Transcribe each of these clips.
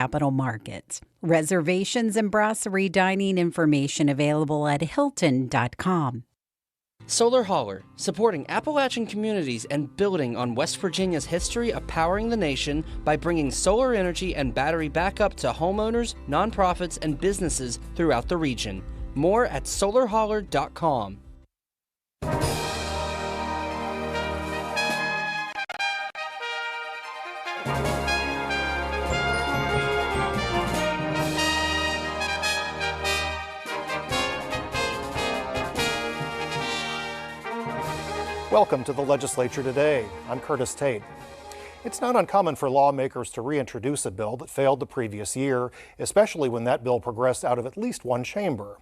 Capital Markets. Reservations and brasserie dining information available at Hilton.com. Solar Holler, supporting Appalachian communities and building on West Virginia's history of powering the nation by bringing solar energy and battery backup to homeowners, nonprofits, and businesses throughout the region. More at solarholler.com. Welcome to the Legislature Today. I'm Curtis Tate. It's not uncommon for lawmakers to reintroduce a bill that failed the previous year, especially when that bill progressed out of at least one chamber.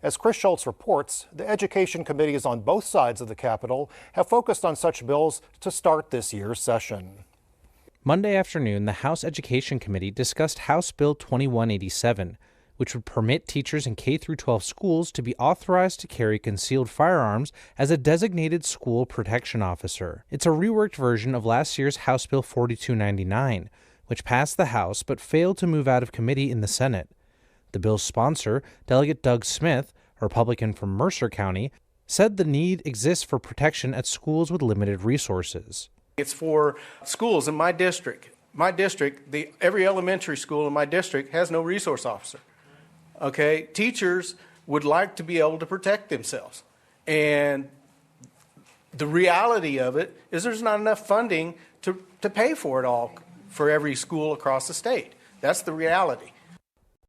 As Chris Schultz reports, the Education Committees on both sides of the Capitol have focused on such bills to start this year's session. Monday afternoon, the House Education Committee discussed House Bill 2187, which would permit teachers in K-12 schools to be authorized to carry concealed firearms as a designated school protection officer. It's a reworked version of last year's House Bill 4299, which passed the House but failed to move out of committee in the Senate. The bill's sponsor, Delegate Doug Smith, a Republican from Mercer County, said the need exists for protection at schools with limited resources. It's for schools in my district. Every elementary school in my district has no resource officer. Okay, teachers would like to be able to protect themselves. And the reality of it is there's not enough funding to pay for it all for every school across the state. That's the reality.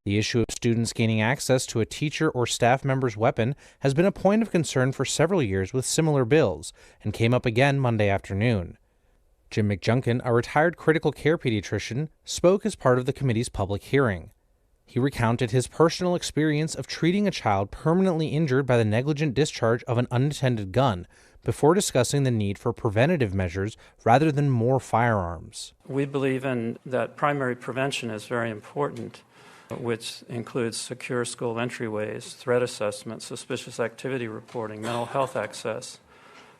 The issue of students gaining access to a teacher or staff member's weapon has been a point of concern for several years with similar bills and came up again Monday afternoon. Jim McJunkin, a retired critical care pediatrician, spoke as part of the committee's public hearing. He recounted his personal experience of treating a child permanently injured by the negligent discharge of an unattended gun before discussing the need for preventative measures rather than more firearms. We believe in that primary prevention is very important, which includes secure school entryways, threat assessment, suspicious activity reporting, mental health access,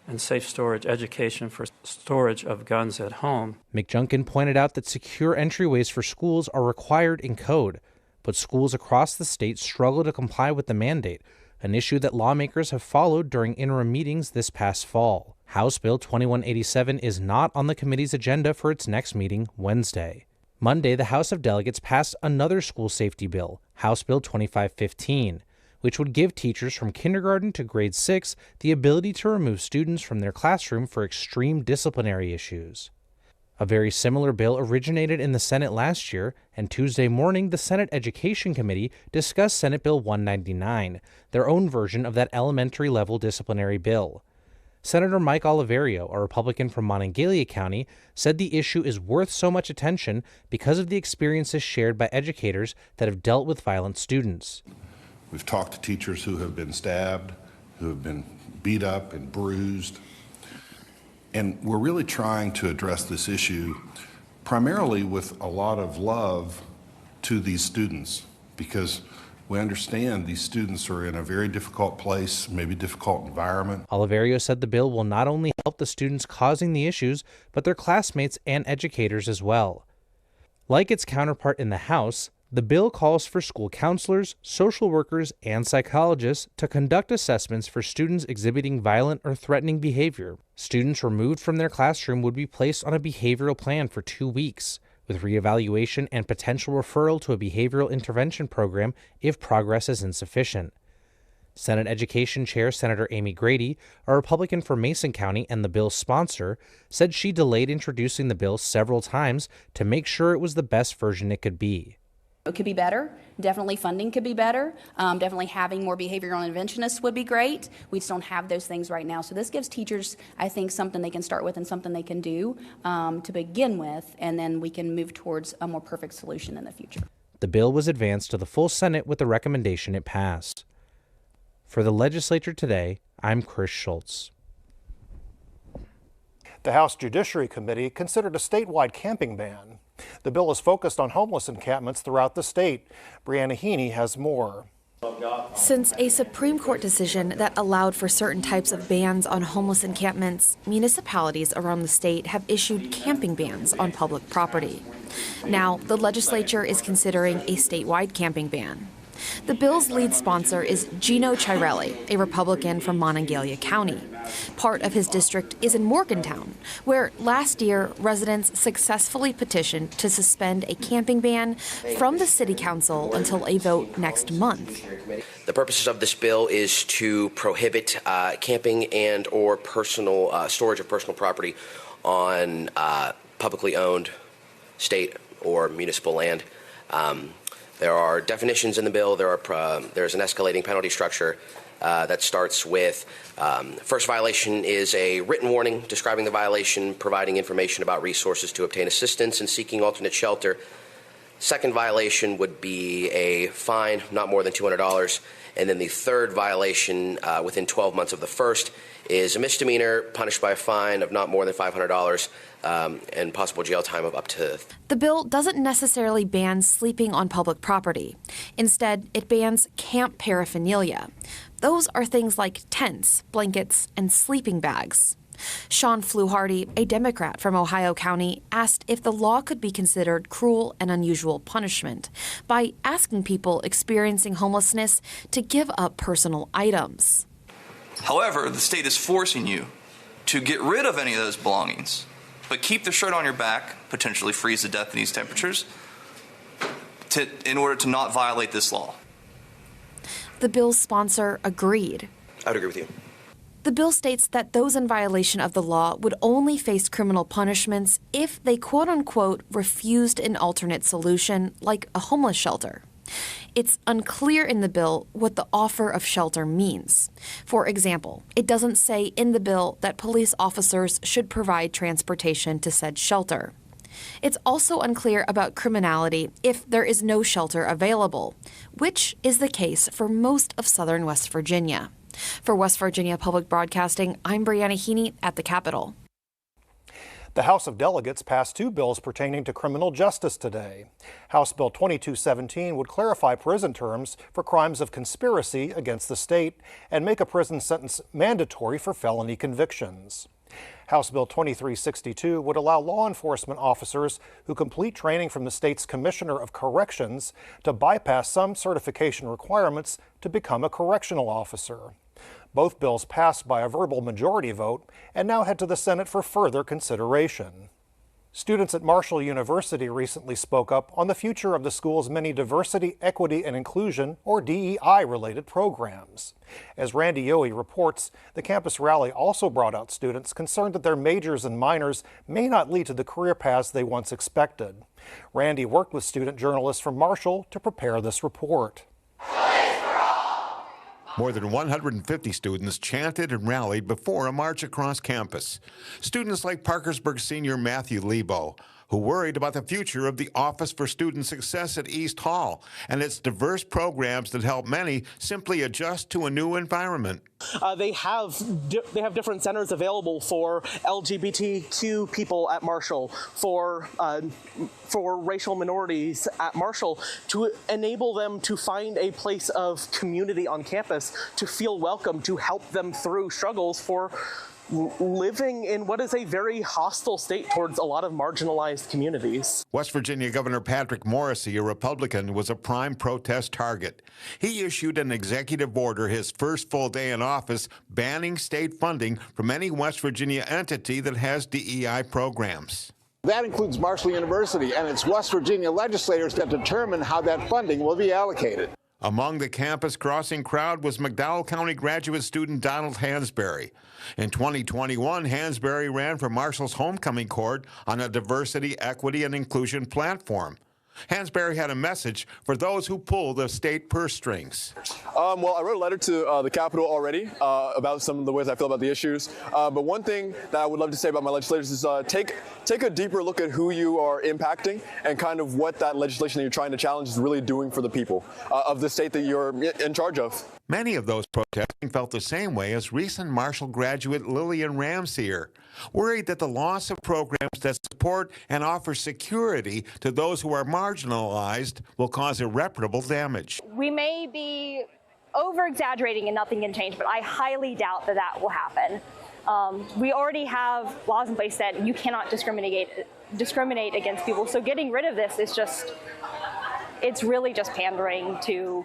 and safe storage education for storage of guns at home. McJunkin pointed out that secure entryways for schools are required in code, but schools across the state struggle to comply with the mandate, an issue that lawmakers have followed during interim meetings this past fall. House Bill 2187 is not on the committee's agenda for its next meeting Wednesday. Monday, the House of Delegates passed another school safety bill, House Bill 2515, which would give teachers from kindergarten to grade 6 the ability to remove students from their classroom for extreme disciplinary issues. A very similar bill originated in the Senate last year, and Tuesday morning the Senate Education Committee discussed Senate Bill 199, their own version of that elementary-level disciplinary bill. Senator Mike Oliverio, a Republican from Monongalia County, said the issue is worth so much attention because of the experiences shared by educators that have dealt with violent students. We've talked to teachers who have been stabbed, who have been beat up and bruised. And we're really trying to address this issue primarily with a lot of love to these students, because we understand these students are in a very difficult place, maybe difficult environment. Oliverio said the bill will not only help the students causing the issues, but their classmates and educators as well. Like its counterpart in the House, the bill calls for school counselors, social workers, and psychologists to conduct assessments for students exhibiting violent or threatening behavior. Students removed from their classroom would be placed on a behavioral plan for 2 weeks, with reevaluation and potential referral to a behavioral intervention program if progress is insufficient. Senate Education Chair Senator Amy Grady, a Republican from Mason County and the bill's sponsor, said she delayed introducing the bill several times to make sure it was the best version it could be. It could be better. Definitely funding could be better. Definitely having more behavioral interventionists would be great. We just don't have those things right now. So this gives teachers, I think, something they can start with and something they can do to begin with, and then we can move towards a more perfect solution in the future. The bill was advanced to the full Senate with the recommendation it passed. For the Legislature Today, I'm Chris Schultz. The House Judiciary Committee considered a statewide camping ban. The bill is focused on homeless encampments throughout the state. Brianna Heaney has more. Since a Supreme Court decision that allowed for certain types of bans on homeless encampments, municipalities around the state have issued camping bans on public property. Now, the legislature is considering a statewide camping ban. The bill's lead sponsor is Gino Chirelli, a Republican from Monongalia County. Part of his district is in Morgantown, where last year residents successfully petitioned to suspend a camping ban from the city council until a vote next month. The purposes of this bill is to prohibit camping and or personal storage of personal property on publicly owned state or municipal land. There are definitions in the bill. There's an escalating penalty structure that starts with first violation is a written warning describing the violation, providing information about resources to obtain assistance, and seeking alternate shelter. Second violation would be a fine, not more than $200. And then the third violation within 12 months of the first is a misdemeanor punished by a fine of not more than $500 and possible jail time of up to. The bill doesn't necessarily ban sleeping on public property. Instead, it bans camp paraphernalia. Those are things like tents, blankets, and sleeping bags. Sean Fluharty, a Democrat from Ohio County, asked if the law could be considered cruel and unusual punishment by asking people experiencing homelessness to give up personal items. However, the state is forcing you to get rid of any of those belongings, but keep the shirt on your back, potentially freeze to death in these temperatures, in order to not violate this law. The bill's sponsor agreed. I would agree with you. The bill states that those in violation of the law would only face criminal punishments if they quote-unquote refused an alternate solution, like a homeless shelter. It's unclear in the bill what the offer of shelter means. For example, it doesn't say in the bill that police officers should provide transportation to said shelter. It's also unclear about criminality if there is no shelter available, which is the case for most of southern West Virginia. For West Virginia Public Broadcasting, I'm Brianna Heaney at the Capitol. The House of Delegates passed two bills pertaining to criminal justice today. House Bill 2217 would clarify prison terms for crimes of conspiracy against the state and make a prison sentence mandatory for felony convictions. House Bill 2362 would allow law enforcement officers who complete training from the state's Commissioner of Corrections to bypass some certification requirements to become a correctional officer. Both bills passed by a verbal majority vote and now head to the Senate for further consideration. Students at Marshall University recently spoke up on the future of the school's many diversity, equity, and inclusion, or DEI-related programs. As Randy Yohe reports, the campus rally also brought out students concerned that their majors and minors may not lead to the career paths they once expected. Randy worked with student journalists from Marshall to prepare this report. More than 150 students chanted and rallied before a march across campus. Students like Parkersburg senior Matthew Lebo, who worried about the future of the Office for Student Success at East Hall and its diverse programs that help many simply adjust to a new environment. They have different centers available for LGBTQ people at Marshall, for racial minorities at Marshall, to enable them to find a place of community on campus, to feel welcome, to help them through struggles for living in what is a very hostile state towards a lot of marginalized communities. West Virginia Governor Patrick Morrisey, a Republican, was a prime protest target. He issued an executive order his first full day in office banning state funding from any West Virginia entity that has DEI programs. That includes Marshall University, and it's West Virginia legislators that determine how that funding will be allocated. Among the campus crossing crowd was McDowell County graduate student Donald Hansberry. In 2021, Hansberry ran for Marshall's homecoming court on a diversity, equity, and inclusion platform. Hansberry had a message for those who pull the state purse strings. Well, I wrote a letter to the Capitol already about some of the ways I feel about the issues. But one thing that I would love to say about my legislators is take a deeper look at who you are impacting and kind of what that legislation that you're trying to challenge is really doing for the people of the state that you're in charge of. Many of those protesting felt the same way as recent Marshall graduate Lillian Ramseyer, worried that the loss of programs that support and offer security to those who are marginalized will cause irreparable damage. We may be over-exaggerating and nothing can change, but I highly doubt that that will happen. We already have laws in place that you cannot discriminate discriminate against people. So getting rid of this is it's really just pandering to,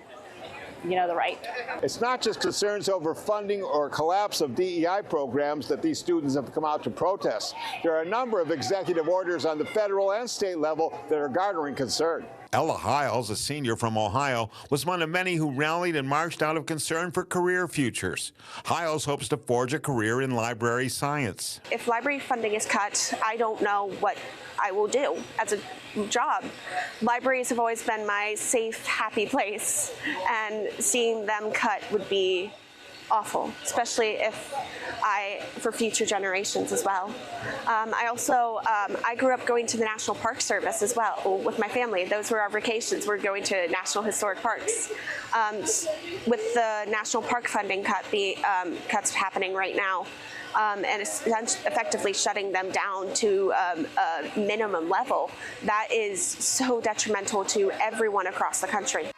the right. It's not just concerns over funding or collapse of DEI programs that these students have come out to protest. There are a number of executive orders on the federal and state level that are garnering concern. Ella Hiles, a senior from Ohio, was one of many who rallied and marched out of concern for career futures. Hiles hopes to forge a career in library science. If library funding is cut, I don't know what I will do as a job. Libraries have always been my safe, happy place, and seeing them cut would be awful, especially for future generations as well. I grew up going to the National Park Service as well with my family. Those were our vacations. We're going to National Historic Parks. With the national park funding cuts happening right now, and it's effectively shutting them down to a minimum level, that is so detrimental to everyone across the country.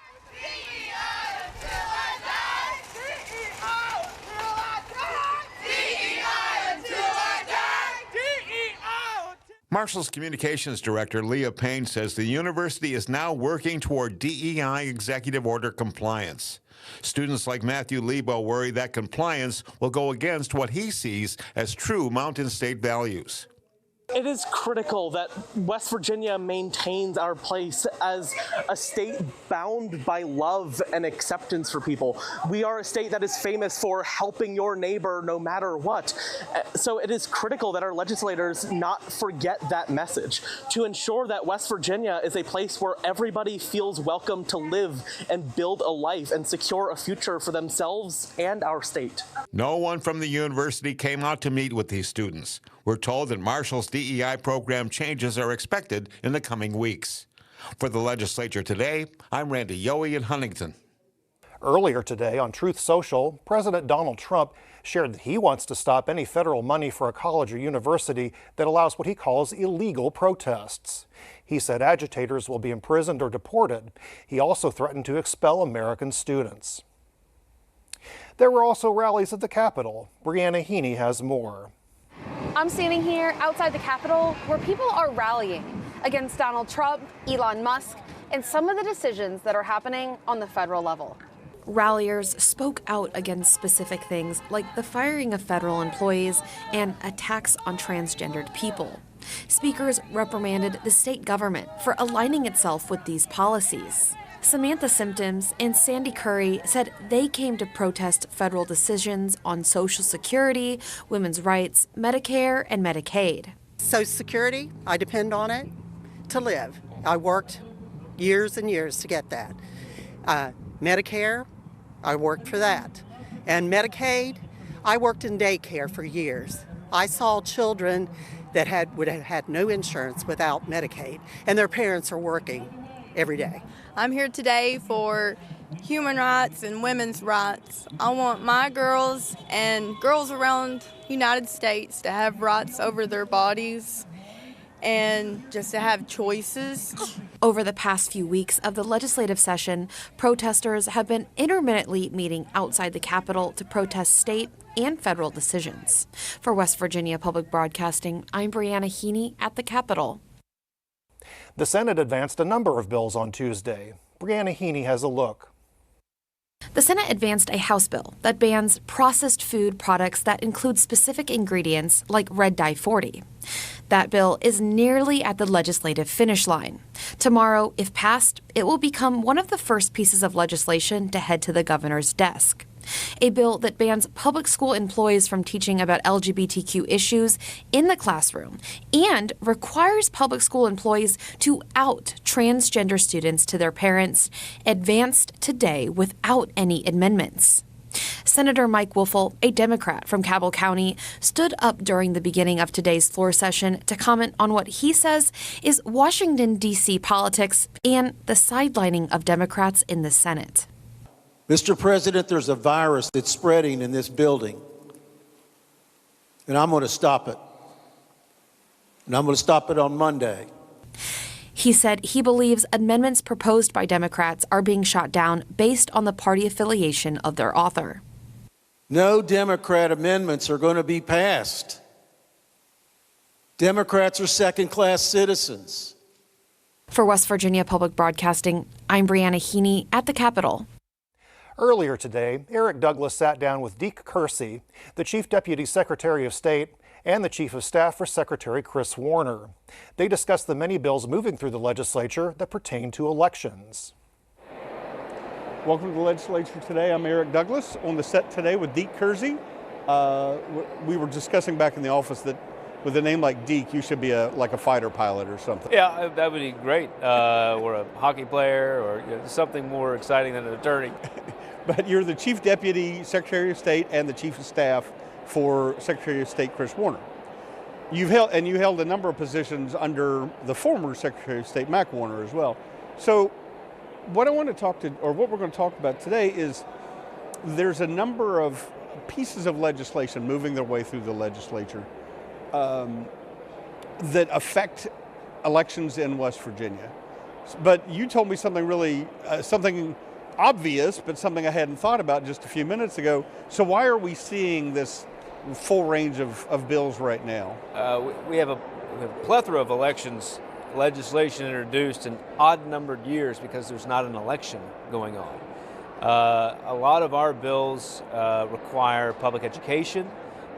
Marshall's communications director, Leah Payne, says the university is now working toward DEI executive order compliance. Students like Matthew Lebo worry that compliance will go against what he sees as true Mountain State values. It is critical that West Virginia maintains our place as a state bound by love and acceptance for people. We are a state that is famous for helping your neighbor no matter what. So it is critical that our legislators not forget that message to ensure that West Virginia is a place where everybody feels welcome to live and build a life and secure a future for themselves and our state. No one from the university came out to meet with these students. We're told that Marshall's DEI program changes are expected in the coming weeks. For the Legislature Today, I'm Randy Yohe in Huntington. Earlier today on Truth Social, President Donald Trump shared that he wants to stop any federal money for a college or university that allows what he calls illegal protests. He said agitators will be imprisoned or deported. He also threatened to expel American students. There were also rallies at the Capitol. Brianna Heaney has more. I'm standing here outside the Capitol where people are rallying against Donald Trump, Elon Musk, and some of the decisions that are happening on the federal level. Ralliers spoke out against specific things like the firing of federal employees and attacks on transgendered people. Speakers reprimanded the state government for aligning itself with these policies. Samantha Symptoms and Sandy Curry said they came to protest federal decisions on Social Security, women's rights, Medicare, and Medicaid. Social Security, I depend on it to live. I worked years and years to get that. Medicare, I worked for that. And Medicaid, I worked in daycare for years. I saw children that would have had no insurance without Medicaid, and their parents are working every day. I'm here today for human rights and women's rights. I want my girls and girls around the United States to have rights over their bodies and just to have choices. Over the past few weeks of the legislative session, protesters have been intermittently meeting outside the Capitol to protest state and federal decisions. For West Virginia Public Broadcasting, I'm Brianna Heaney at the Capitol. The Senate advanced a number of bills on Tuesday. Brianna Heaney has a look. The Senate advanced a House bill that bans processed food products that include specific ingredients like red dye 40. That bill is nearly at the legislative finish line. Tomorrow, if passed, it will become one of the first pieces of legislation to head to the governor's desk. A bill that bans public school employees from teaching about LGBTQ issues in the classroom and requires public school employees to out transgender students to their parents, advanced today without any amendments. Senator Mike Wolfel, a Democrat from Cabell County, stood up during the beginning of today's floor session to comment on what he says is Washington, D.C. politics and the sidelining of Democrats in the Senate. Mr. President, there's a virus that's spreading in this building, and I'm going to stop it. And I'm going to stop it on Monday. He said he believes amendments proposed by Democrats are being shot down based on the party affiliation of their author. No Democrat amendments are going to be passed. Democrats are second-class citizens. For West Virginia Public Broadcasting, I'm Brianna Heaney at the Capitol. Earlier today, Eric Douglas sat down with Deke Kersey, the Chief Deputy Secretary of State, and the Chief of Staff for Secretary Chris Warner. They discussed the many bills moving through the legislature that pertain to elections. Welcome to the legislature today. I'm Eric Douglas on the set today with Deke Kersey. We were discussing back in the office that with a name like Deke, you should be like a fighter pilot or something. Yeah, that would be great. Or a hockey player, or something more exciting than an attorney. But you're the Chief Deputy Secretary of State and the Chief of Staff for Secretary of State Chris Warner. You held a number of positions under the former Secretary of State Mac Warner as well. So what we're going to talk about today is there's a number of pieces of legislation moving their way through the legislature that affect elections in West Virginia. But you told me something really, something obvious, but something I hadn't thought about just a few minutes ago. So why are we seeing this full range of bills right now? We have a plethora of elections legislation introduced in odd-numbered years because there's not an election going on. A lot of our bills require public education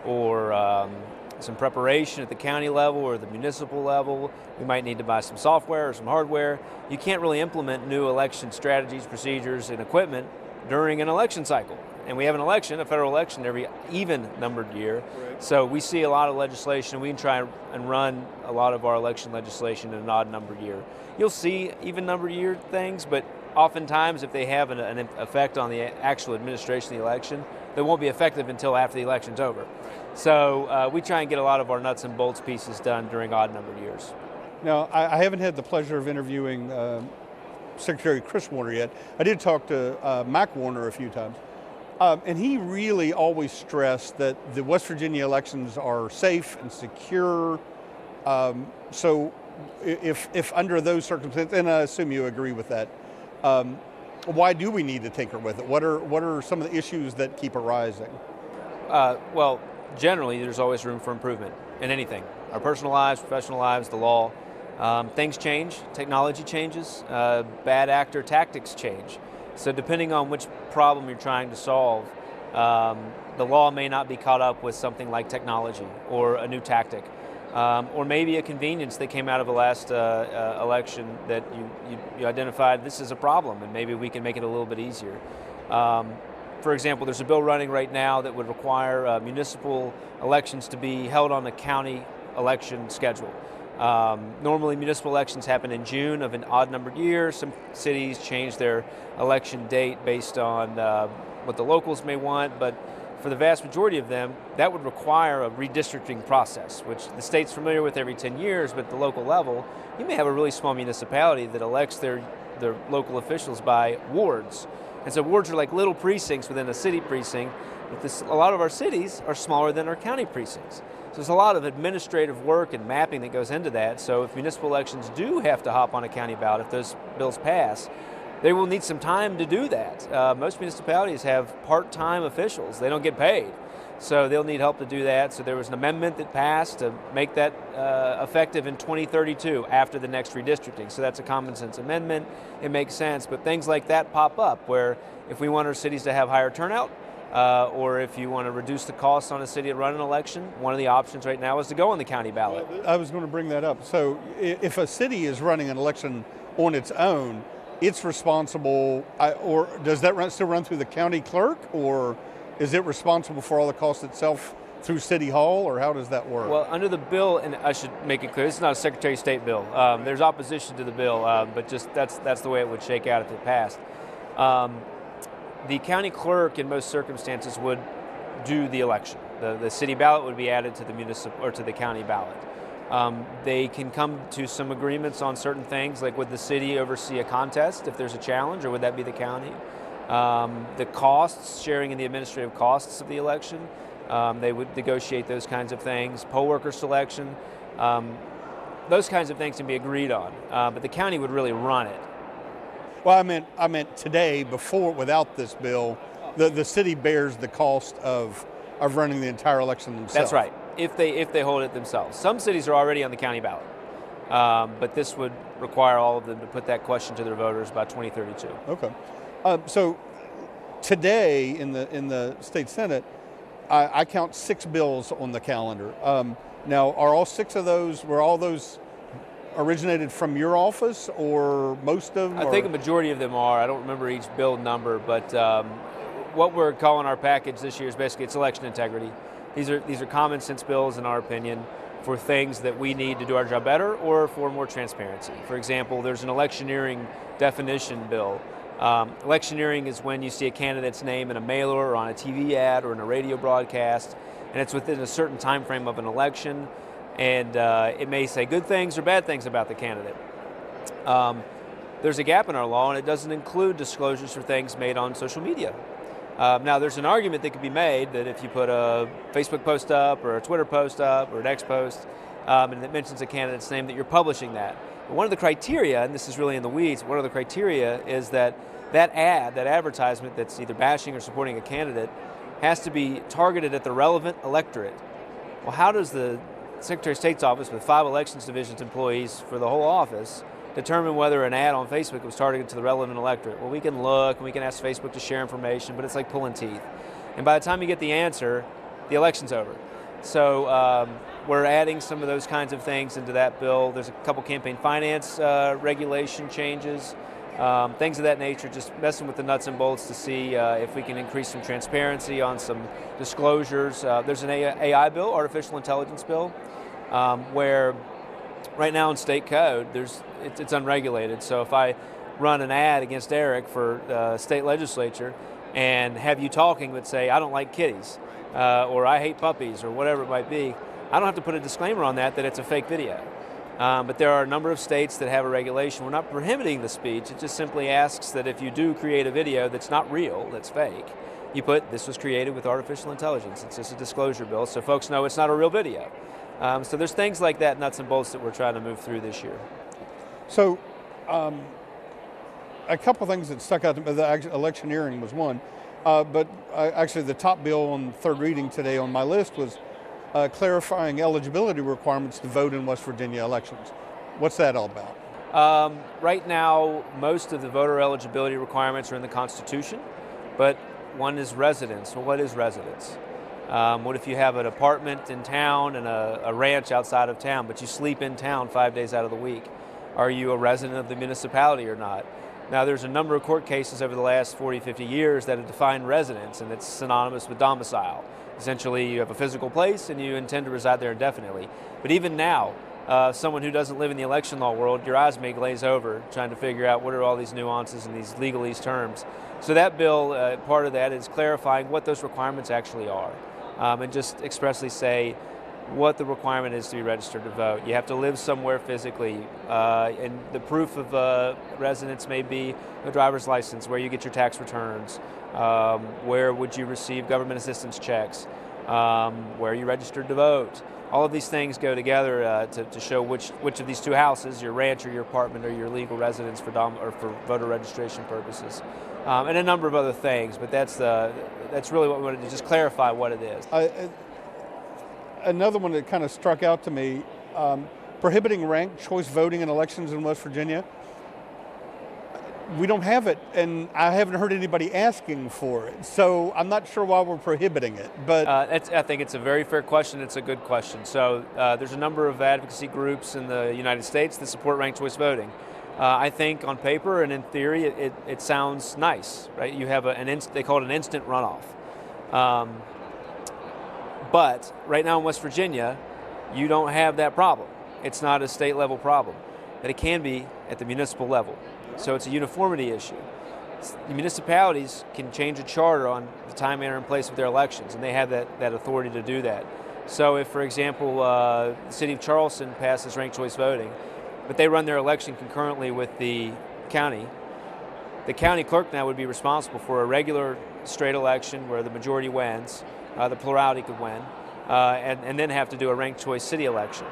or some preparation at the county level or the municipal level. We might need to buy some software or some hardware. You can't really implement new election strategies, procedures, and equipment during an election cycle. And we have an election, a federal election, every even-numbered year. Right. So we see a lot of legislation. We can try and run a lot of our election legislation in an odd-numbered year. You'll see even-numbered year things, but oftentimes if they have an effect on the actual administration of the election, they won't be effective until after the election's over. So we try and get a lot of our nuts and bolts pieces done during odd-numbered years. Now, I haven't had the pleasure of interviewing Secretary Chris Warner yet. I did talk to Mac Warner a few times. And he really always stressed that the West Virginia elections are safe and secure. So if under those circumstances, and I assume you agree with that, why do we need to tinker with it? What are some of the issues that keep arising? Well, generally, there's always room for improvement in anything. Our personal lives, professional lives, the law. Things change, technology changes, bad actor tactics change. So depending on which problem you're trying to solve, the law may not be caught up with something like technology or a new tactic, or maybe a convenience that came out of the last election that you identified this is a problem and maybe we can make it a little bit easier. For example, there's a bill running right now that would require municipal elections to be held on a county election schedule. Normally municipal elections happen in June of an odd-numbered year. Some cities change their election date based on what the locals may want, but for the vast majority of them, that would require a redistricting process, which the state's familiar with every 10 years, but at the local level, you may have a really small municipality that elects their local officials by wards. And so wards are like little precincts within a city precinct, but a lot of our cities are smaller than our county precincts. So there's a lot of administrative work and mapping that goes into that. So if municipal elections do have to hop on a county ballot, if those bills pass, they will need some time to do that. Most municipalities have part-time officials. They don't get paid. So they'll need help to do that. So there was an amendment that passed to make that effective in 2032 after the next redistricting. So that's a common sense amendment. It makes sense. But things like that pop up where if we want our cities to have higher turnout, or if you want to reduce the cost on a city to run an election, one of the options right now is to go on the county ballot. I was going to bring that up. So if a city is running an election on its own, it's responsible, or does that still run through the county clerk, or is it responsible for all the costs itself through City Hall, or how does that work? Well, under the bill, and I should make it clear, this is not a Secretary of State bill. There's opposition to the bill, but just that's the way it would shake out if it passed. The county clerk, in most circumstances, would do the election. The city ballot would be added to the municipal or to the county ballot. They can come to some agreements on certain things, like would the city oversee a contest if there's a challenge, or would that be the county? The costs, sharing in the administrative costs of the election, they would negotiate those kinds of things. Poll worker selection, those kinds of things can be agreed on, but the county would really run it. Well, I meant today, without this bill, the city bears the cost of running the entire election themselves. That's right. if they hold it themselves. Some cities are already on the county ballot, but this would require all of them to put that question to their voters by 2032. Okay. So today in the state Senate, I count 6 bills on the calendar. Now, are all 6 of those, were all those originated from your office, or most of them? I think a majority of them are. I don't remember each bill number, but what we're calling our package this year is basically it's election integrity. These are common sense bills, in our opinion, for things that we need to do our job better or for more transparency. For example, there's an electioneering definition bill. Electioneering is when you see a candidate's name in a mailer or on a TV ad or in a radio broadcast, and it's within a certain time frame of an election, and it may say good things or bad things about the candidate. There's a gap in our law, and it doesn't include disclosures for things made on social media. Now, there's an argument that could be made that if you put a Facebook post up or a Twitter post up or an X post, and it mentions a candidate's name, that you're publishing that. But one of the criteria, and this is really in the weeds, one of the criteria is that ad, that advertisement that's either bashing or supporting a candidate, has to be targeted at the relevant electorate. Well, how does the Secretary of State's office, with 5 elections divisions employees for the whole office, determine whether an ad on Facebook was targeted to the relevant electorate? Well, we can look and we can ask Facebook to share information, but it's like pulling teeth. And by the time you get the answer, the election's over. So we're adding some of those kinds of things into that bill. There's a couple campaign finance regulation changes, things of that nature, just messing with the nuts and bolts to see if we can increase some transparency on some disclosures. There's an AI bill, artificial intelligence bill, where right now in state code, it's unregulated. So if I run an ad against Eric for state legislature and have you talking but say, I don't like kitties, or I hate puppies, or whatever it might be, I don't have to put a disclaimer on that it's a fake video. But there are a number of states that have a regulation. We're not prohibiting the speech. It just simply asks that if you do create a video that's not real, that's fake, you put, this was created with artificial intelligence. It's just a disclosure bill, so folks know it's not a real video. So there's things like that, nuts and bolts, that we're trying to move through this year. So a couple things that stuck out to me, the electioneering was one, but actually the top bill on third reading today on my list was clarifying eligibility requirements to vote in West Virginia elections. What's that all about? Right now, most of the voter eligibility requirements are in the Constitution, but one is residence. Well, what is residence? What if you have an apartment in town and a ranch outside of town, but you sleep in town 5 days out of the week? Are you a resident of the municipality or not? Now, there's a number of court cases over the last 40, 50 years that have defined residence, and it's synonymous with domicile. Essentially, you have a physical place and you intend to reside there indefinitely. But even now, someone who doesn't live in the election law world, your eyes may glaze over trying to figure out what are all these nuances and these legalese terms. So that bill, part of that is clarifying what those requirements actually are, and just expressly say what the requirement is to be registered to vote. You have to live somewhere physically, and the proof of residence may be a driver's license, where you get your tax returns, where would you receive government assistance checks, where you registered to vote. All of these things go together to show which of these 2 houses, your ranch or your apartment, or your legal residence for voter registration purposes, and a number of other things. But that's really what we wanted to just clarify what it is. Another one that kind of struck out to me, prohibiting ranked choice voting in elections in West Virginia. We don't have it, and I haven't heard anybody asking for it, so I'm not sure why we're prohibiting it. But I think it's a very fair question. It's a good question. So there's a number of advocacy groups in the United States that support ranked choice voting. I think on paper and in theory it sounds nice, right? You have they call it an instant runoff. But right now in West Virginia, you don't have that problem. It's not a state level problem, but it can be at the municipal level. So it's a uniformity issue. The municipalities can change a charter on the time, manner, and place of their elections, and they have that authority to do that. So if, for example, the city of Charleston passes ranked choice voting, but they run their election concurrently with the county clerk now would be responsible for a regular straight election where the majority wins, the plurality could win, and then have to do a ranked choice city election.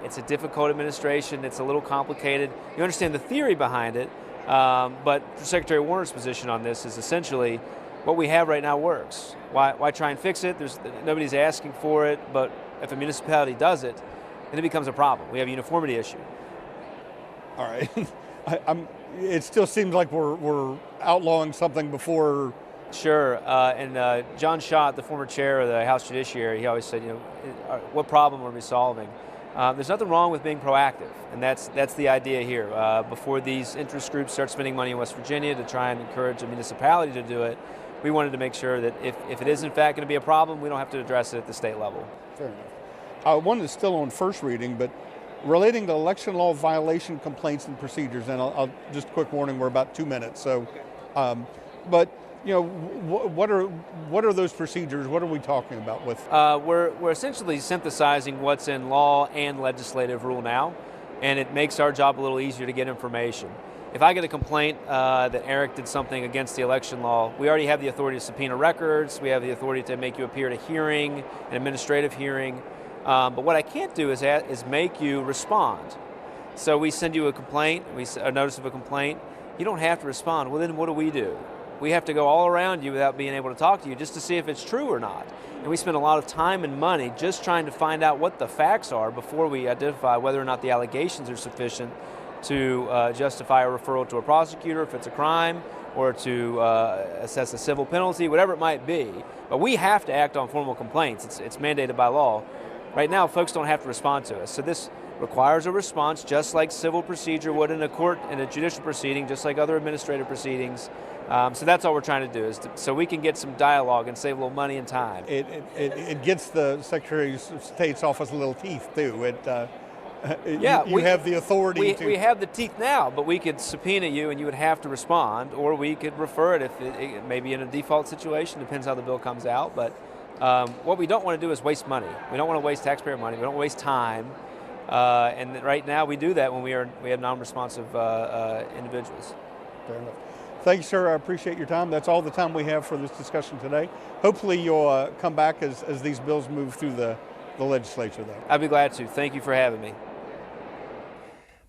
It's a difficult administration. It's a little complicated. You understand the theory behind it, but Secretary Warner's position on this is essentially what we have right now works. Why try and fix it? Nobody's asking for it, but if a municipality does it, then it becomes a problem. We have a uniformity issue. All right. It still seems like we're outlawing something before. Sure. And John Schott, the former chair of the House Judiciary, he always said, what problem are we solving? There's nothing wrong with being proactive, and that's the idea here. Before these interest groups start spending money in West Virginia to try and encourage a municipality to do it, we wanted to make sure that if it is in fact going to be a problem, we don't have to address it at the state level. Fair enough. One is still on first reading, but relating to election law violation complaints and procedures, and I'll just a quick warning, we're about 2 minutes. So, but what are those procedures? What are we talking about with? We're essentially synthesizing what's in law and legislative rule now, and it makes our job a little easier to get information. If I get a complaint that Eric did something against the election law, we already have the authority to subpoena records. We have the authority to make you appear at a hearing, an administrative hearing. But what I can't do is make you respond. So we send you a complaint, a notice of a complaint. You don't have to respond. Well, then what do? We have to go all around you without being able to talk to you just to see if it's true or not. And we spend a lot of time and money just trying to find out what the facts are before we identify whether or not the allegations are sufficient to justify a referral to a prosecutor if it's a crime, or to assess a civil penalty, whatever it might be. But we have to act on formal complaints. It's mandated by law. Right now, folks don't have to respond to us. So this requires a response, just like civil procedure would in a court, in a judicial proceeding, just like other administrative proceedings. So that's all we're trying to do, so we can get some dialogue and save a little money and time. It gets the Secretary of State's office a little teeth, too. We have the authority to... We have the teeth now, but we could subpoena you and you would have to respond, or we could refer it if it may be in a default situation, depends how the bill comes out. But what we don't want to do is waste money. We don't want to waste taxpayer money. We don't waste time. And right now we do that when we have non-responsive individuals. Fair enough. Thank you, sir. I appreciate your time. That's all the time we have for this discussion today. Hopefully you'll come back as these bills move through the legislature, though. I'd be glad to. Thank you for having me.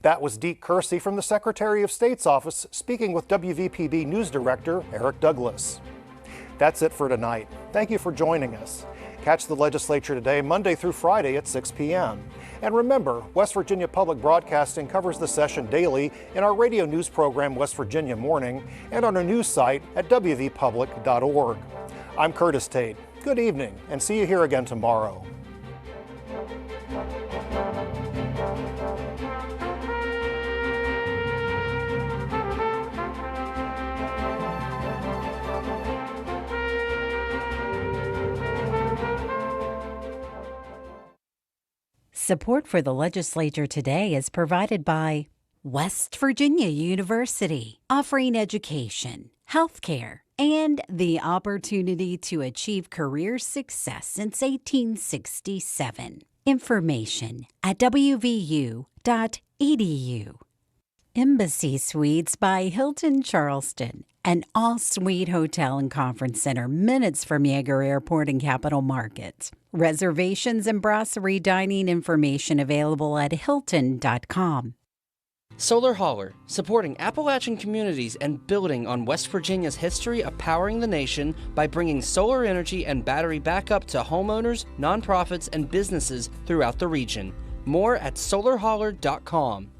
That was Deke Kersey from the Secretary of State's office speaking with WVPB News Director Eric Douglas. That's it for tonight. Thank you for joining us. Catch the Legislature Today Monday through Friday at 6 p.m. And remember, West Virginia Public Broadcasting covers the session daily in our radio news program West Virginia Morning and on our news site at wvpublic.org. I'm Curtis Tate. Good evening, and see you here again tomorrow. Support for the Legislature Today is provided by West Virginia University, offering education, healthcare, and the opportunity to achieve career success since 1867. Information at wvu.edu. Embassy Suites by Hilton Charleston, an all-suite hotel and conference center minutes from Yeager Airport and Capital Market. Reservations and brasserie dining information available at hilton.com. Solar Holler, supporting Appalachian communities and building on West Virginia's history of powering the nation by bringing solar energy and battery backup to homeowners, nonprofits, and businesses throughout the region. More at solarholler.com.